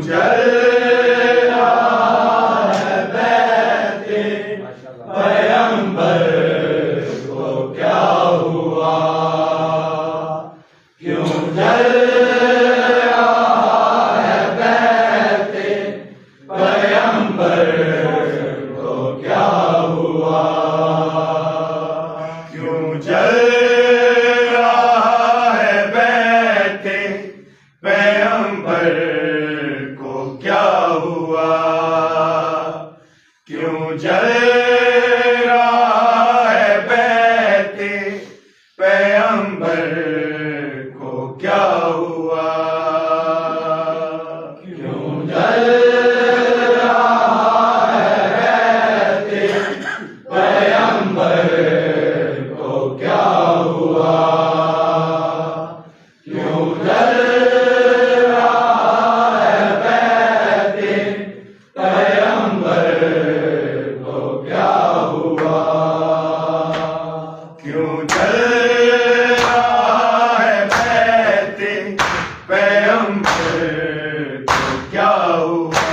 जल रहा है बहते पैगंबर को क्या हुआ? क्यों जल रहा है बहते पैगंबर को क्या हुआ? क्यों जल रहा है बहते पैगंबर को क्या हुआ? क्यों जल रहा है बहते पैगंबर को क्या हुआ? क्यों जल रहा है बहते पैगंबर को क्या हुआ? क्यों जल रहा है बहते पैगंबर को क्या हुआ? क्यों जल रहा है बहते पैगंबर को क्या हुआ? क्यों जल रहा है बहते पैगंबर को क्या हुआ?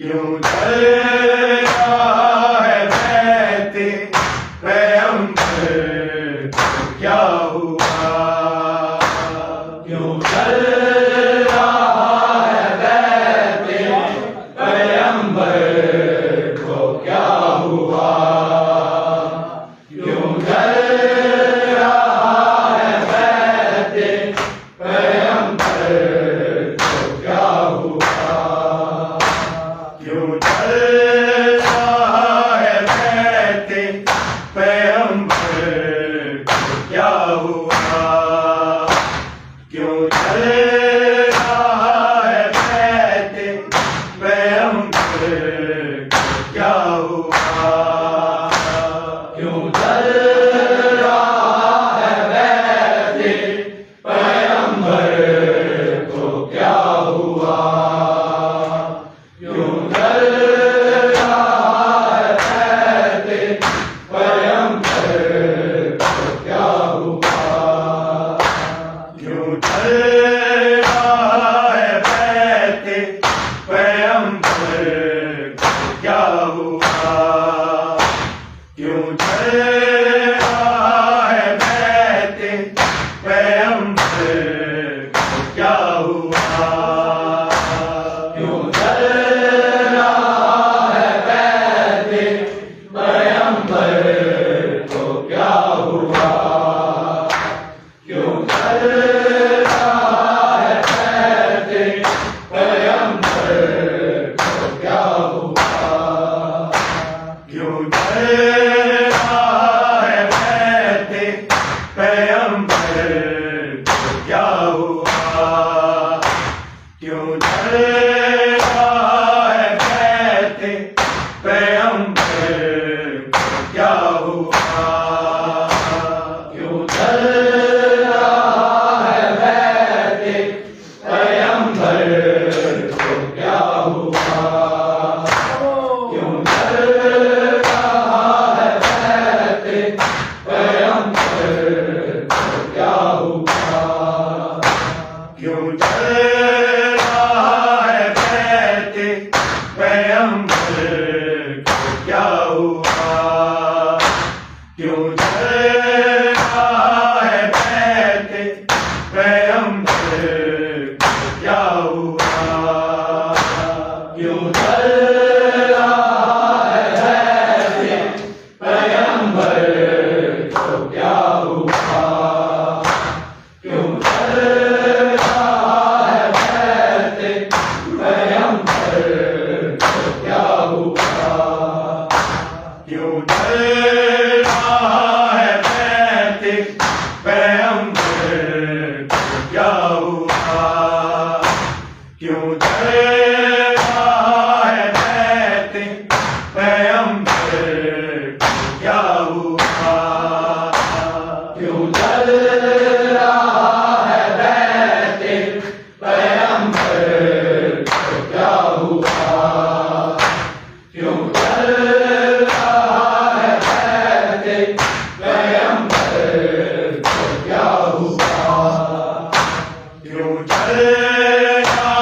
क्यों जल रहा है बहते पैगंबर को क्या हुआ? क्यों जल रहा है बहते पैगंबर को क्या हुआ? क्यों जल रहा है बहते पैगंबर को क्या हुआ? क्यों जल रहा है बहते पैगंबर को क्या हुआ? क्यों जल रहा है बहते पैगंबर को क्या हुआ? क्यों जल रहा है बहते पैगंबर को क्या हुआ? क्यों जल रहा है बहते पैगंबर को क्या हुआ? क्यों जल रहा है बहते पैगंबर को क्या हुआ? क्यों जल रहा है बहते पैगंबर को क्या हुआ? क्यों जल रहा है बहते पैगंबर को क्या हुआ? क्यों जल रहा है बहते पैगंबर को क्या हुआ? क्यों जल रहा है बहते पैगंबर को क्या हुआ? क्यों जल रहा है बहते पैगंबर को क्या हुआ? क्यों जल रहा है बहते पैगंबर को क्या हुआ? क्यों जल रहा है बहते पैगंबर को क्या हुआ? क्यों जल रहा है बहते पैगंबर को क्या हुआ? क्यों जल रहा है बहते पैगंबर को क्या हुआ? क्यों जल रहा है बहते पैगंबर को क्या हुआ? क्यों जल रहा है बहते पैगंबर को क्या हुआ? क्यों जल रहा है बहते पैगंबर को क्या हुआ? क्यों जल रहा है बहते पैगंबर को क्या हुआ? क्यों जल रहा है बहते पैगंबर को क्या हुआ? क्यों जल रहा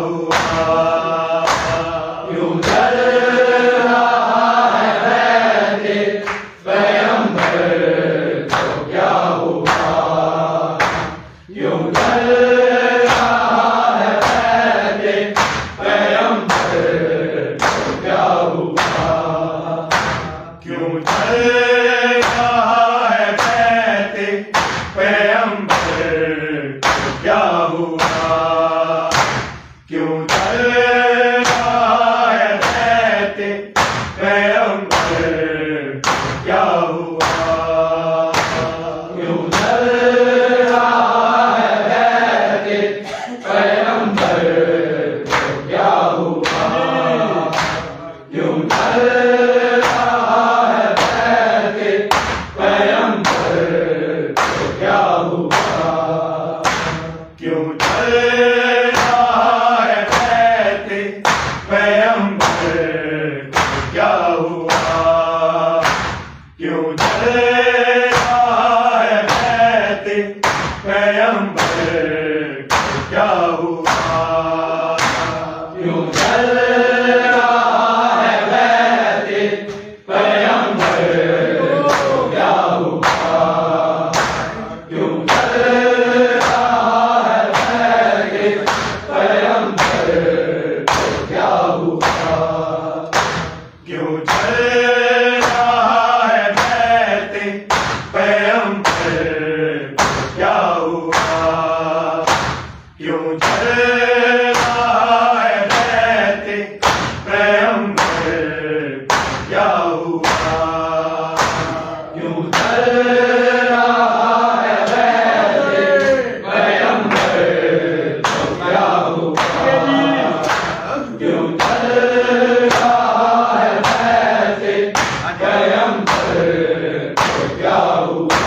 हुआ क्यों जल रहा है वैसे स्वयंवर तो क्या हुआ क्यों जल रहा है वैसे स्वयंवर तो क्या हुआ क्यों जल रहा है वैसे स्वयंवर तो क्या हुआ क्यों जल रहा है वैसे स्वयंवर क्या हुआ क्यों जल रहा है वैसे स्वयंवर क्या हुआ क्यों जल रहा है वैसे स्वयंवर क्या हुआ क्यों जल रहा है वैसे स्वयंवर क्या हुआ क्यों जल रहा है वैसे स्वयंवर क्या हुआ क्यों जल रहा है वैसे स्वयंवर क्या हुआ क्यों जल रहा है वैसे स्वयंवर क्या हुआ क्यों जल रहा है वैसे स्वयंवर क्या हुआ क्यों जल रहा है वैसे स्वयंवर क्या हुआ क्यों जल रहा है वैसे स्वयंवर क्या हुआ क्यों जल रहा है वैसे स्वयंवर क्या हुआ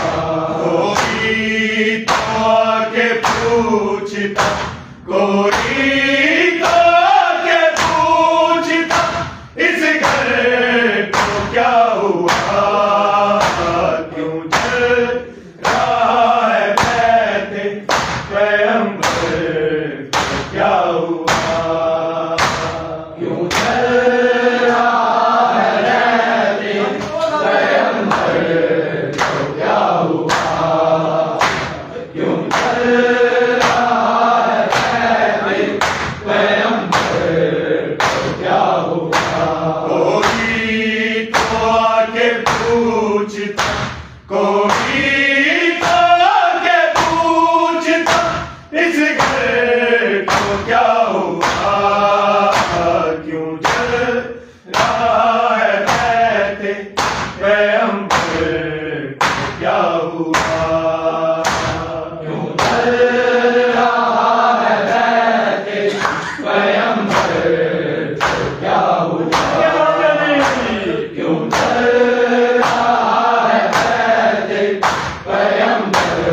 कोई तो आके पूछता कोई तो आके पूछता इस घर को क्या हुआ क्यों जल रहा है वैसे स्वयंवर क्या हुआ क्यों जल रहा है वैसे स्वयंवर क्या हुआ क्यों जल रहा है वैसे स्वयंवर क्या हुआ कोई तो आके पूछता कोई तो आके पूछता इस घर को क्या हुआ क्यों जल रहा है वैसे स्वयंवर क्या हुआ क्यों जल रहा है वैसे स्वयंवर क्या हुआ क्यों जल रहा है वैसे स्वयंवर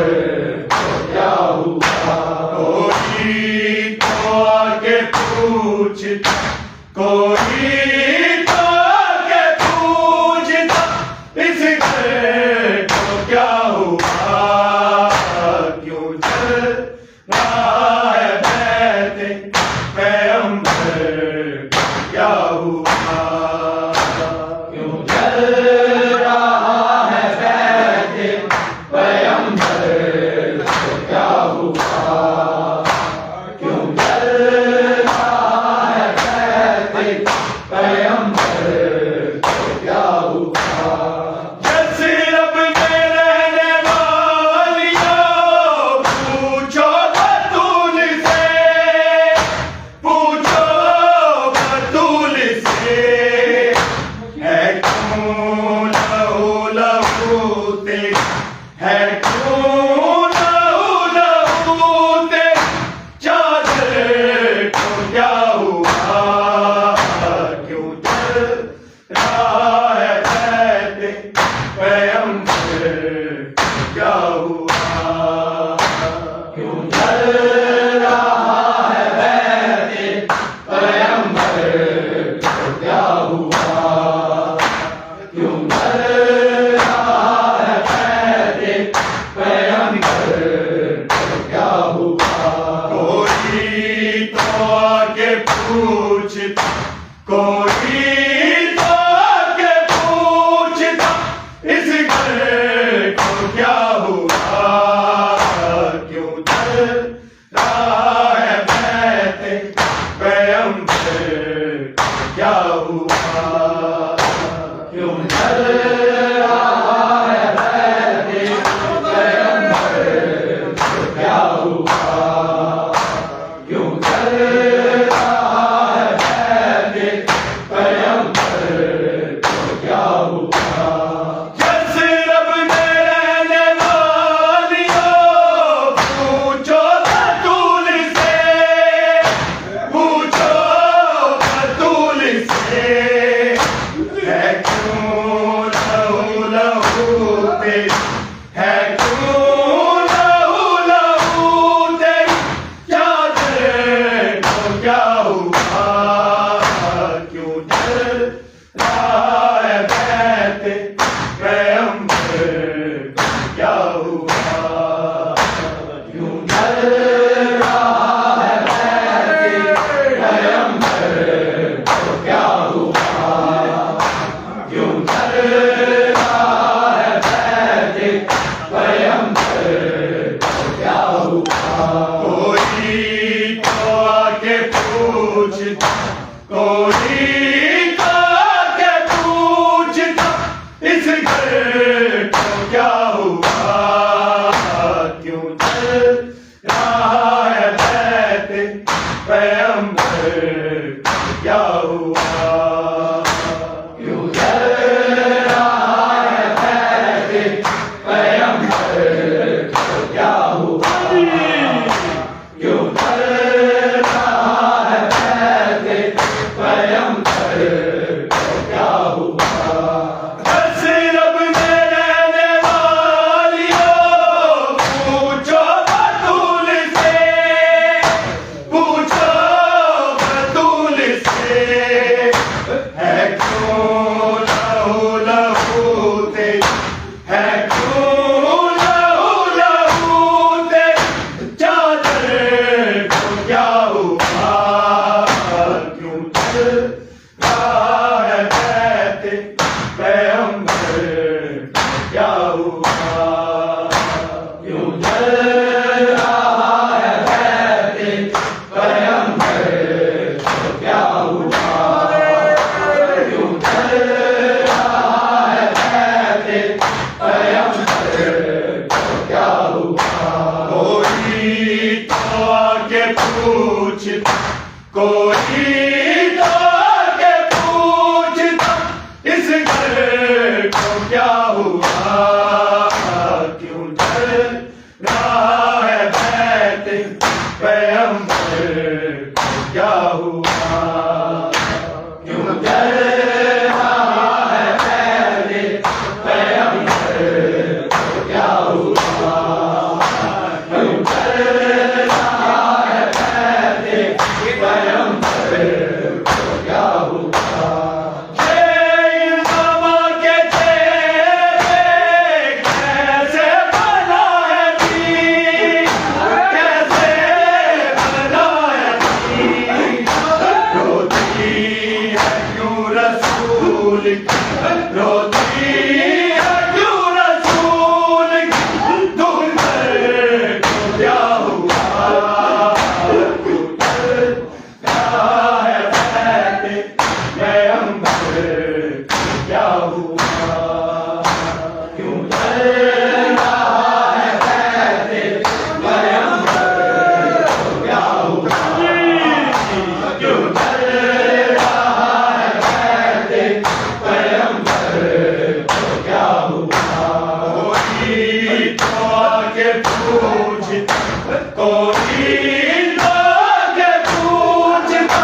क्या हुआ कोई तो आके पूछता कोई तो आके पूछता इस घर को क्या हुआ क्यों जल रहा है वैसे स्वयंवर क्या हुआ क्यों जल रहा है वैसे स्वयंवर क्या हुआ क्यों जल रहा है वैसे स्वयंवर क्या हुआ जैसे रब में रहने वालियों पूछो बतूल से पूछ आके पूछता, कोई तो आके पूछता, इस घर को क्या हुआ, क्यों चल रहा है बैठे पैगंबर को क्या हुआ, क्यों चल रहा है बैठे पैगंबर को क्या हुआ, क्यों चल रहा है बैठे पैगंबर को क्या हुआ। जिस रब में रहने वालियों, पूछो बतूल से, पूछो बतूल से, है क्यों लहू लहू तेरी, है क्यों लहू लहू तेरी, चादर को क्या हुआ, क्यों चल रहा है बैठे पैगंबर को क्या हुआ, क्यों चल रहा है बैठे पैगंबर को क्या हुआ, क्यों चल रहा है बैठे पैगंबर को क्या हुआ। कोई तो आके पूछता, कोई तो आके पूछता, इस घर को क्या हुआ, क्यों चल रहा है बैठे पैगंबर को क्या हुआ, क्यों चल रहा है बैठे पैगंबर को क्या हुआ, क्यों चल रहा है बैठे पैगंबर को क्या हुआ। बस रब में रहने वालियों, पूछो बतूल से, पूछो बतूल से, है क्यों लहू लहू तेरी, है क्यों लहू लहू तेरी, चादर को क्या हुआ, क्यों चल रहा है बैठे पैगंबर को क्या हुआ, क्यों चल रहा है बैठे पैगंबर को क्या हुआ, क्यों चल रहा है बैठे पैगंबर को क्या हुआ। कोई तो आके पूछता, कोई तो आके पूछता, इस घर को क्या हुआ, क्यों चल रहा है बैठे पैगंबर को क्या हुआ, क्यों चल रहा है बैठे पैगंबर को क्या हुआ, क्यों चल रहा है बैठे पैगंबर को क्या हुआ। इल्जामा के चेहरे कैसे बना है दी, कैसे बना है दी, रोती है क्यों रसूल की, रोती है क्यों रसूल की, तुम पर को क्या हुआ, क्यों चल रहा है बैठे पैगंबर को क्या हुआ, क्यों चल रहा है बैठे पैगंबर को क्या हुआ, क्यों चल रहा है बैठे पैगंबर को क्या हुआ। कोई तो आके पूछता, कोई तो आके पूछता,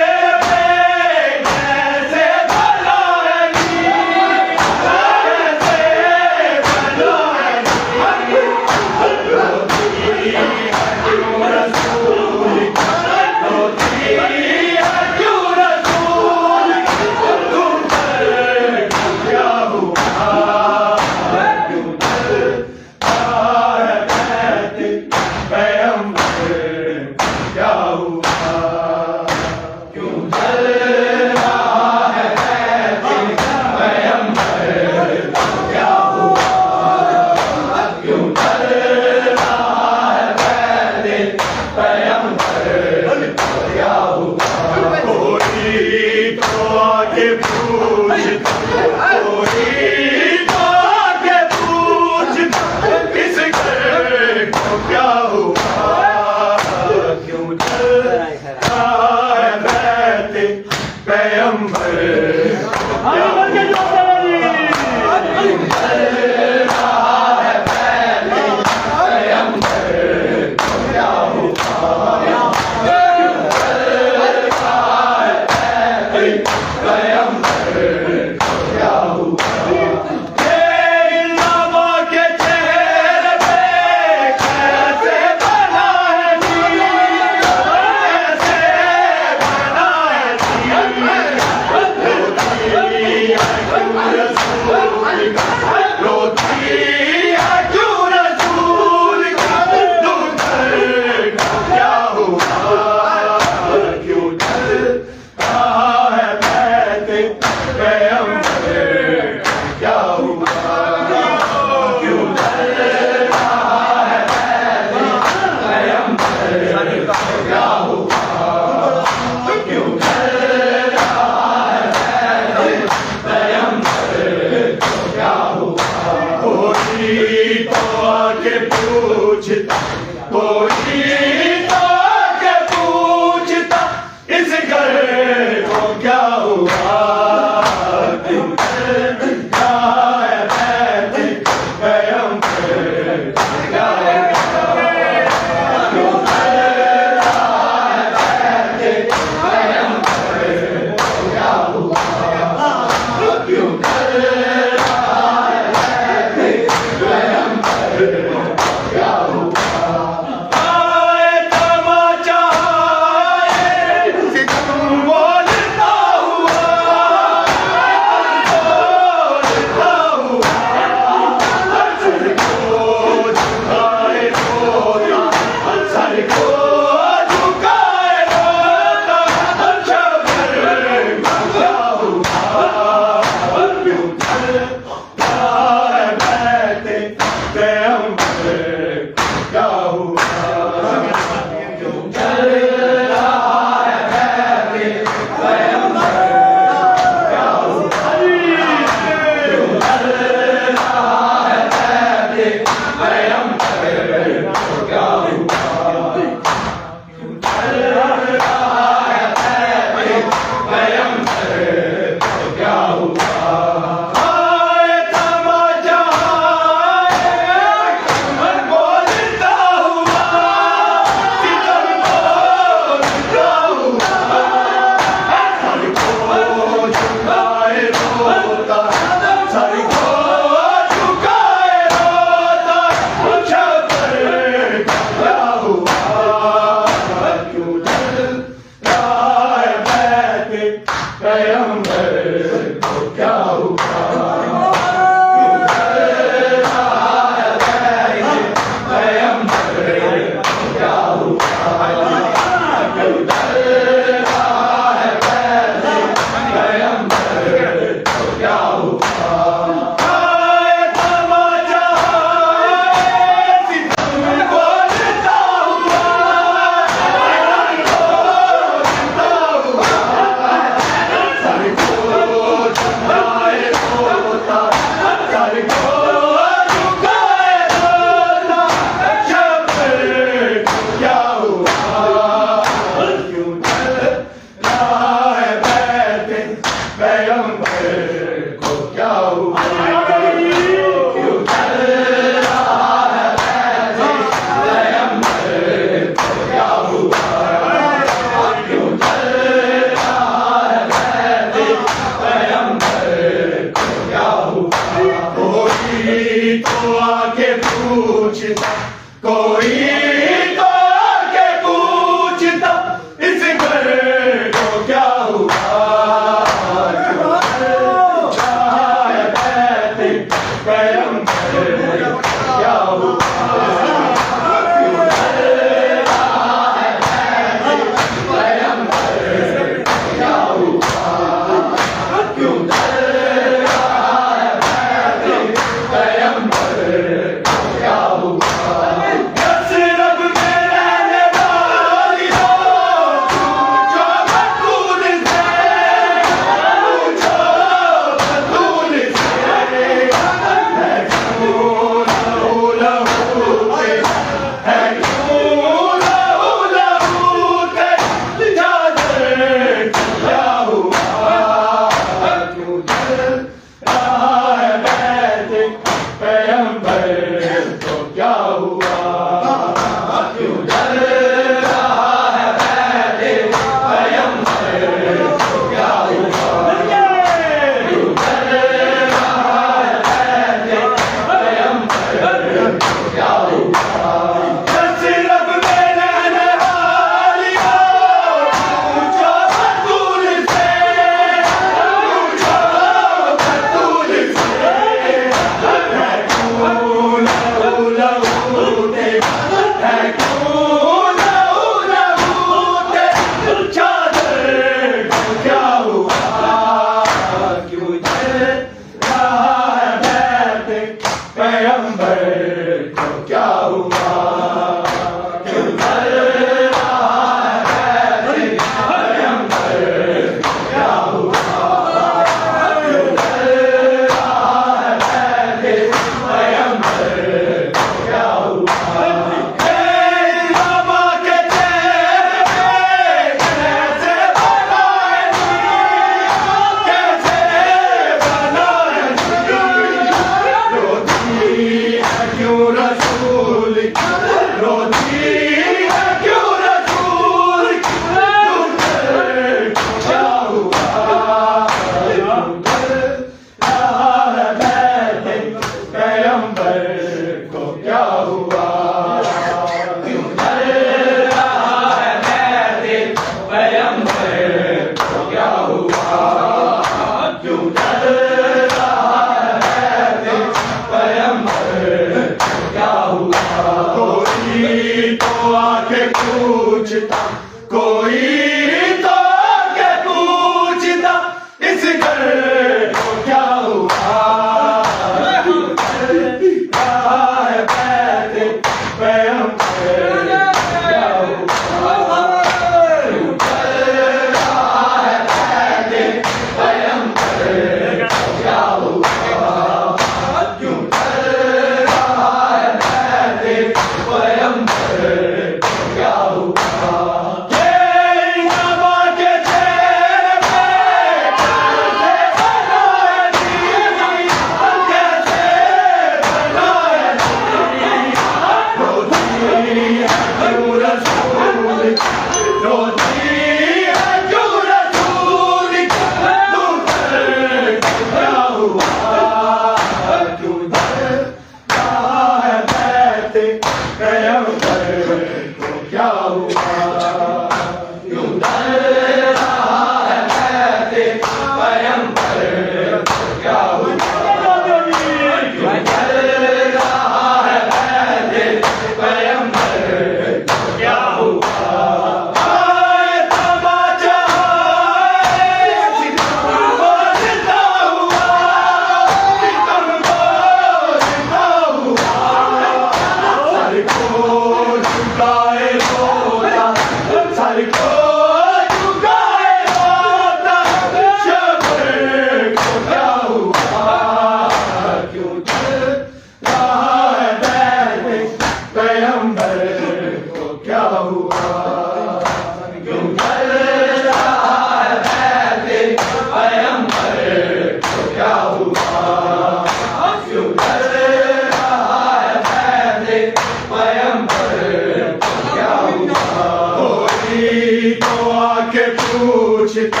आके पूछता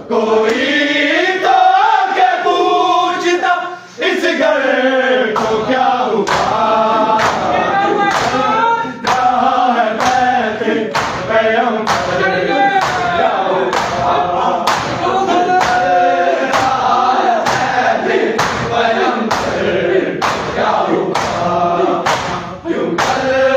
कोई तो आके पूछता इस घर को क्या हुआ रहा है बैठे पैगंबर क्या हुआ रहा है बैठे पैगंबर क्या हुआ क्यों